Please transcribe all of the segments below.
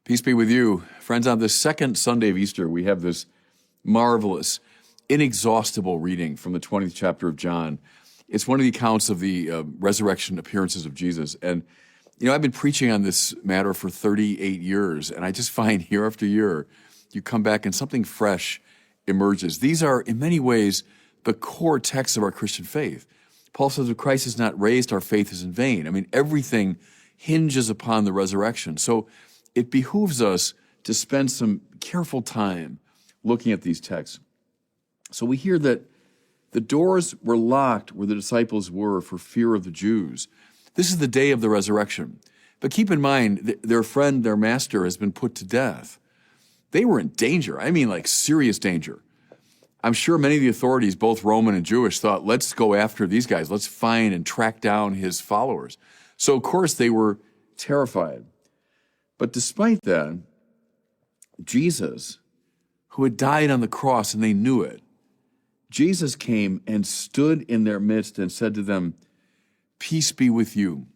Peace be with you. Friends, on the second Sunday of Easter, we have this marvelous, inexhaustible reading from the 20th chapter of John. It's one of the accounts of the resurrection appearances of Jesus. And, I've been preaching on this matter for 38 years, and I just find year after year, you come back and something fresh emerges. These are, in many ways, the core texts of our Christian faith. Paul says, if Christ is not raised, our faith is in vain. Everything hinges upon the resurrection. So it behooves us to spend some careful time looking at these texts. So we hear that the doors were locked where the disciples were for fear of the Jews. This is the day of the resurrection. But keep in mind, their friend, their master, has been put to death. They were in danger. Like serious danger. I'm sure many of the authorities, both Roman and Jewish, thought, let's go after these guys. Let's find and track down his followers. So, of course, they were terrified. But despite that, Jesus, who had died on the cross, and they knew it, Jesus came and stood in their midst and said to them, "Peace be with you."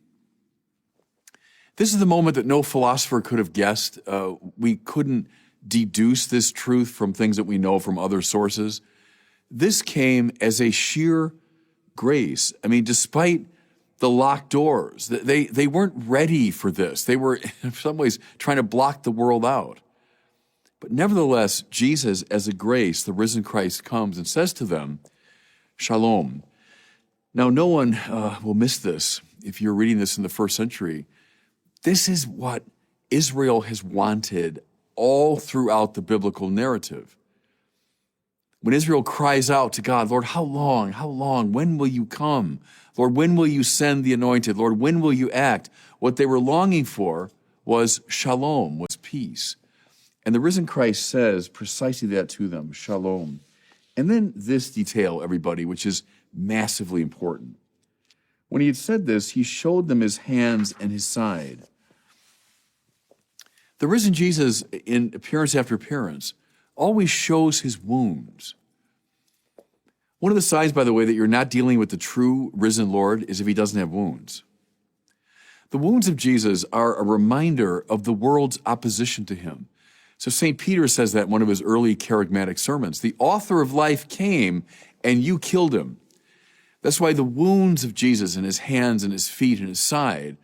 This is the moment that no philosopher could have guessed. We couldn't deduce this truth from things that we know from other sources. This came as a sheer grace. Despite the locked doors, they weren't ready for this. They were, in some ways, trying to block the world out. But nevertheless, Jesus, as a grace, the risen Christ, comes and says to them, "Shalom." Now, no one will miss this if you're reading this in the first century. This is what Israel has wanted all throughout the biblical narrative. When Israel cries out to God, "Lord, how long? How long? When will you come? Lord, when will you send the anointed? Lord, when will you act?" What they were longing for was shalom, was peace. And the risen Christ says precisely that to them, shalom. And then this detail, everybody, which is massively important. When he had said this, he showed them his hands and his side. The risen Jesus, in appearance after appearance, always shows his wounds. One of the signs, by the way, that you're not dealing with the true risen Lord is if he doesn't have wounds. The wounds of Jesus are a reminder of the world's opposition to him. So St. Peter says that in one of his early charismatic sermons. The author of life came and you killed him. That's why the wounds of Jesus in his hands and his feet and his side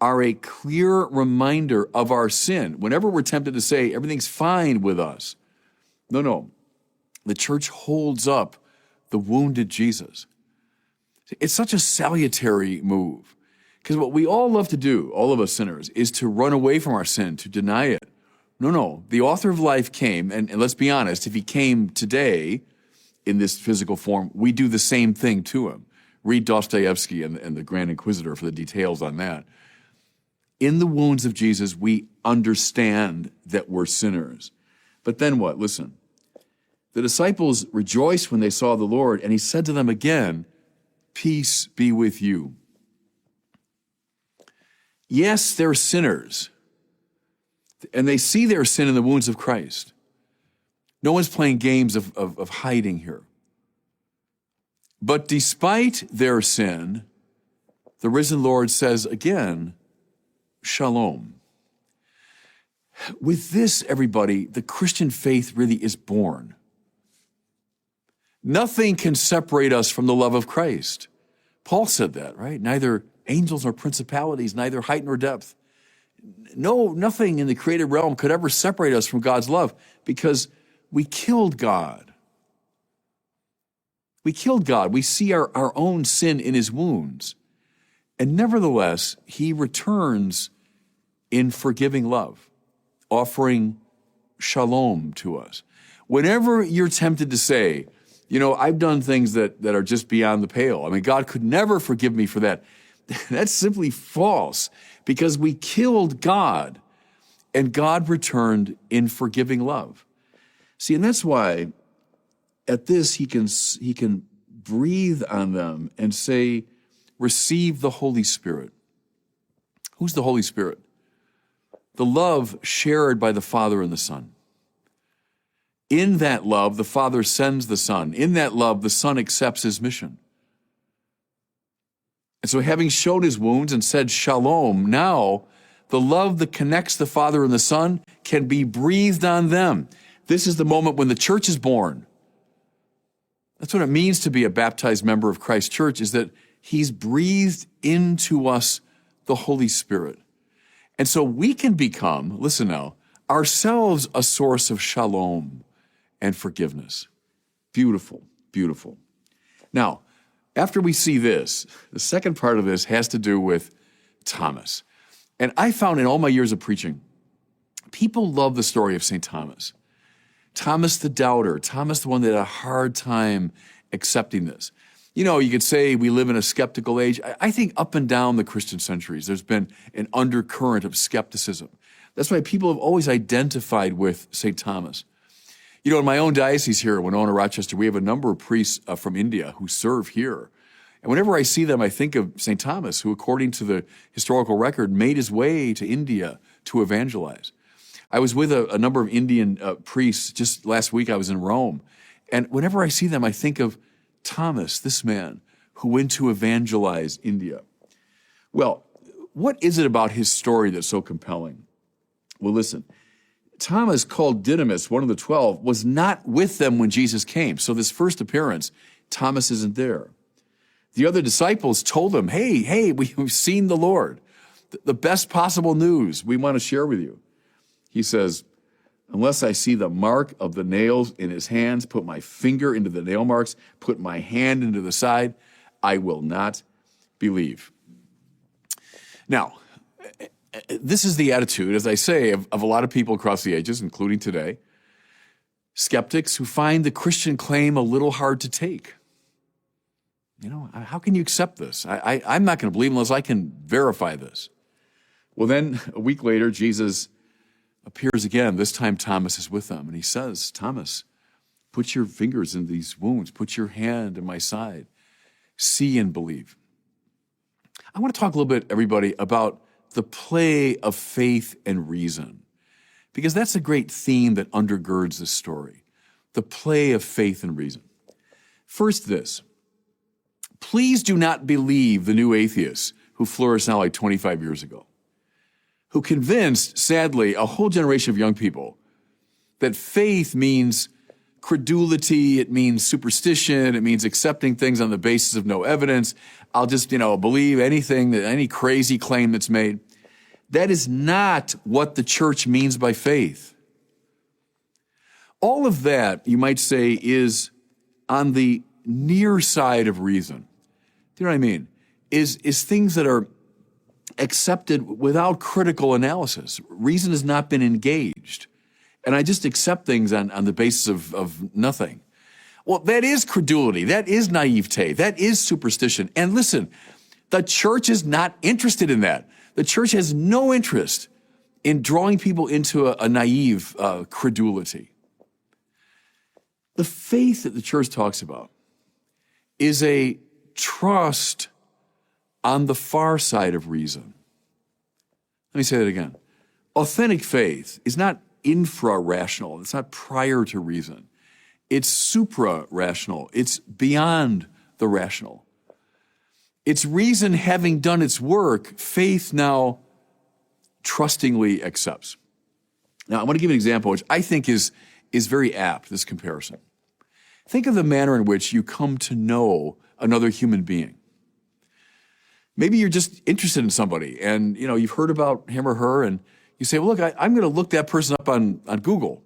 are a clear reminder of our sin. Whenever we're tempted to say everything's fine with us, no. The church holds up the wounded Jesus. It's such a salutary move. Because what we all love to do, all of us sinners, is to run away from our sin, to deny it. No. The author of life came, and let's be honest, if he came today in this physical form, we do the same thing to him. Read Dostoevsky and the Grand Inquisitor for the details on that. In the wounds of Jesus, we understand that we're sinners. But then what? Listen. The disciples rejoiced when they saw the Lord, and he said to them again, "Peace be with you." Yes, they're sinners, and they see their sin in the wounds of Christ. No one's playing games of hiding here. But despite their sin, the risen Lord says again, shalom. With this, everybody, the Christian faith really is born. Nothing can separate us from the love of Christ. Paul said that, right? Neither angels nor principalities, neither height nor depth. No, nothing in the created realm could ever separate us from God's love because we killed God. We killed God. We see our own sin in his wounds. And nevertheless, he returns in forgiving love, offering shalom to us. Whenever you're tempted to say, I've done things that are just beyond the pale. God could never forgive me for that. That's simply false because we killed God and God returned in forgiving love. See, and that's why at this he can breathe on them and say, receive the Holy Spirit. Who's the Holy Spirit? The love shared by the Father and the Son. In that love, the Father sends the Son. In that love, the Son accepts his mission. And so having showed his wounds and said shalom, now the love that connects the Father and the Son can be breathed on them. This is the moment when the church is born. That's what it means to be a baptized member of Christ's church, is that he's breathed into us the Holy Spirit. And so we can become, listen now, ourselves a source of shalom and forgiveness. Beautiful, beautiful. Now, after we see this, the second part of this has to do with Thomas. And I found in all my years of preaching, people love the story of St. Thomas. Thomas the doubter, Thomas the one that had a hard time accepting this. You know, you could say we live in a skeptical age. I think up and down the Christian centuries, there's been an undercurrent of skepticism. That's why people have always identified with St. Thomas. You know, in my own diocese here, Winona, Rochester, we have a number of priests from India who serve here. And whenever I see them, I think of St. Thomas, who, according to the historical record, made his way to India to evangelize. I was with a number of Indian priests. Just last week I was in Rome. And whenever I see them, I think of Thomas, this man who went to evangelize India. Well, what is it about his story that's so compelling? Well, listen, Thomas, called Didymus, one of the 12, was not with them when Jesus came. So this first appearance, Thomas isn't there. The other disciples told him, hey, we've seen the Lord. The best possible news we want to share with you. He says, unless I see the mark of the nails in his hands, put my finger into the nail marks, put my hand into the side, I will not believe. Now, this is the attitude, as I say, of a lot of people across the ages, including today, skeptics who find the Christian claim a little hard to take. You know, how can you accept this? I'm not going to believe unless I can verify this. Well, then a week later, Jesus appears again. This time Thomas is with them, and he says, Thomas, put your fingers in these wounds. Put your hand in my side. See and believe. I want to talk a little bit, everybody, about the play of faith and reason, because that's a great theme that undergirds this story, the play of faith and reason. First, this. Please do not believe the new atheists who flourished now like 25 years ago, who convinced, sadly, a whole generation of young people that faith means credulity, it means superstition, it means accepting things on the basis of no evidence. I'll just, believe anything, any crazy claim that's made. That is not what the church means by faith. All of that, you might say, is on the near side of reason. Do you know what I mean? Is things that are accepted without critical analysis. Reason has not been engaged. And I just accept things on the basis of nothing. Well, that is credulity. That is naivete. That is superstition. And listen, the church is not interested in that. The church has no interest in drawing people into a naive credulity. The faith that the church talks about is a trust on the far side of reason. Let me say that again. Authentic faith is not infra-rational. It's not prior to reason. It's supra-rational. It's beyond the rational. It's reason having done its work, faith now trustingly accepts. Now, I want to give an example which I think is very apt, this comparison. Think of the manner in which you come to know another human being. Maybe you're just interested in somebody and, you've heard about him or her and you say, well, look, I'm going to look that person up on Google.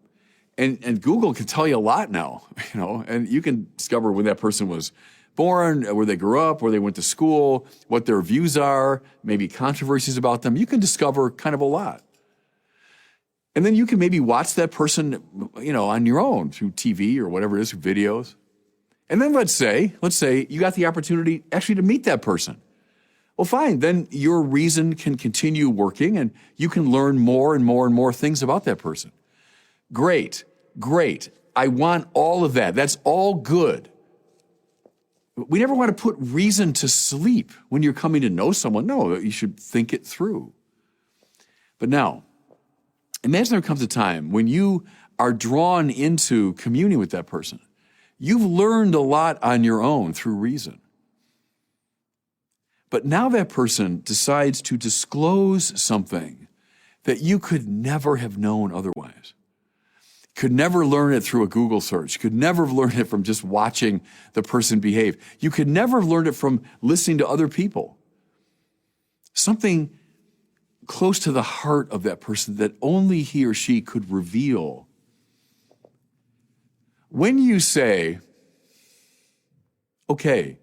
And Google can tell you a lot now, and you can discover when that person was born, where they grew up, where they went to school, what their views are, maybe controversies about them. You can discover kind of a lot. And then you can maybe watch that person, on your own through TV or whatever it is, through videos. And then let's say you got the opportunity actually to meet that person. Well, fine, then your reason can continue working and you can learn more and more and more things about that person. Great. I want all of that. That's all good. We never want to put reason to sleep when you're coming to know someone. No, you should think it through. But now, imagine there comes a time when you are drawn into communion with that person. You've learned a lot on your own through reason. But now that person decides to disclose something that you could never have known otherwise. Could never learn it through a Google search. Could never have learned it from just watching the person behave. You could never have learned it from listening to other people. Something close to the heart of that person that only he or she could reveal. When you say, okay,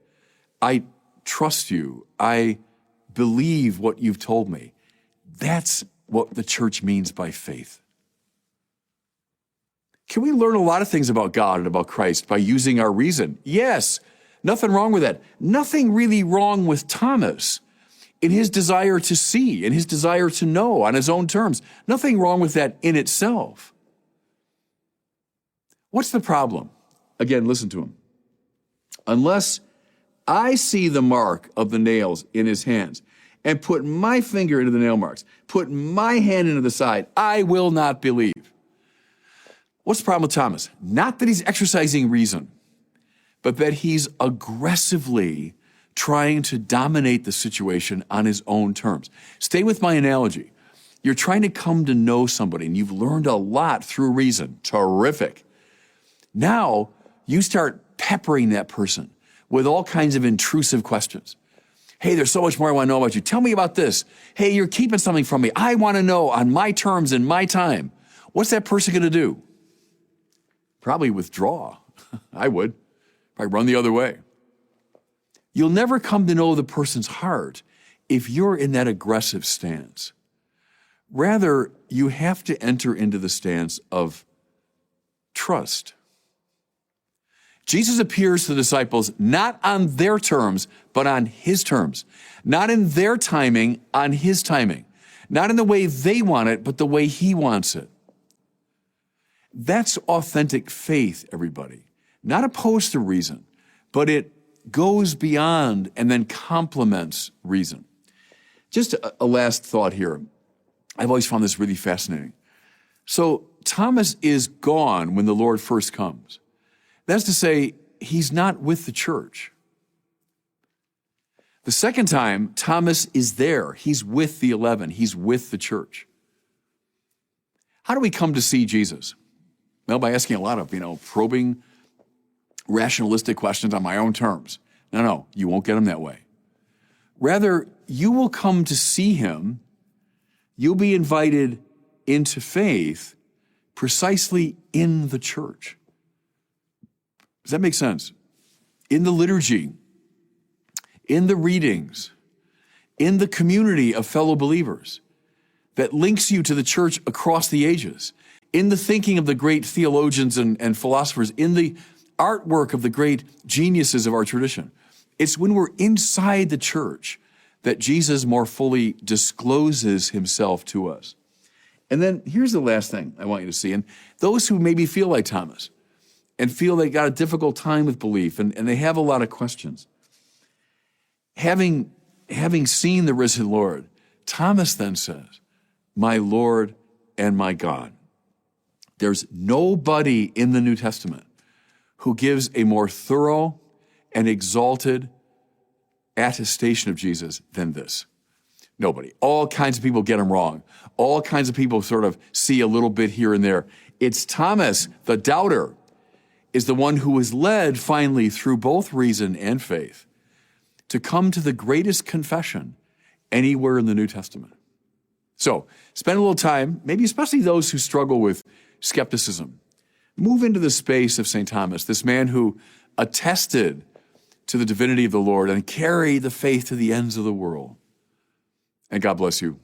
I trust you, I believe what you've told me, that's what the church means by faith. Can we learn a lot of things about God and about Christ by using our reason? Yes, nothing wrong with that. Nothing really wrong with Thomas in his desire to see, in his desire to know on his own terms. Nothing wrong with that in itself. What's the problem? Again, listen to him. Unless I see the mark of the nails in his hands and put my finger into the nail marks, put my hand into the side, I will not believe. What's the problem with Thomas? Not that he's exercising reason, but that he's aggressively trying to dominate the situation on his own terms. Stay with my analogy. You're trying to come to know somebody, and you've learned a lot through reason. Terrific. Now, you start peppering that person with all kinds of intrusive questions. Hey, there's so much more I want to know about you. Tell me about this. Hey, you're keeping something from me. I want to know on my terms and my time. What's that person going to do? Probably withdraw. I would. Probably run the other way. You'll never come to know the person's heart if you're in that aggressive stance. Rather, you have to enter into the stance of trust. Jesus appears to the disciples not on their terms, but on his terms. Not in their timing, on his timing. Not in the way they want it, but the way he wants it. That's authentic faith, everybody. Not opposed to reason, but it goes beyond and then complements reason. Just a last thought here. I've always found this really fascinating. So Thomas is gone when the Lord first comes. That's to say, he's not with the church. The second time, Thomas is there. He's with the 11. He's with the church. How do we come to see Jesus? Well, by asking a lot of, probing, rationalistic questions on my own terms. No, you won't get him that way. Rather, you will come to see him. You'll be invited into faith precisely in the church. Does that make sense? In the liturgy, in the readings, in the community of fellow believers that links you to the church across the ages, in the thinking of the great theologians and philosophers, in the artwork of the great geniuses of our tradition. It's when we're inside the church that Jesus more fully discloses himself to us. And then here's the last thing I want you to see. And those who maybe feel like Thomas and feel they got a difficult time with belief and they have a lot of questions. Having seen the risen Lord, Thomas then says, "My Lord and my God." There's nobody in the New Testament who gives a more thorough and exalted attestation of Jesus than this. Nobody. All kinds of people get him wrong. All kinds of people sort of see a little bit here and there. It's Thomas, the doubter, is the one who was led finally through both reason and faith to come to the greatest confession anywhere in the New Testament. So spend a little time, maybe especially those who struggle with skepticism. Move into the space of St. Thomas, this man who attested to the divinity of the Lord and carried the faith to the ends of the world. And God bless you.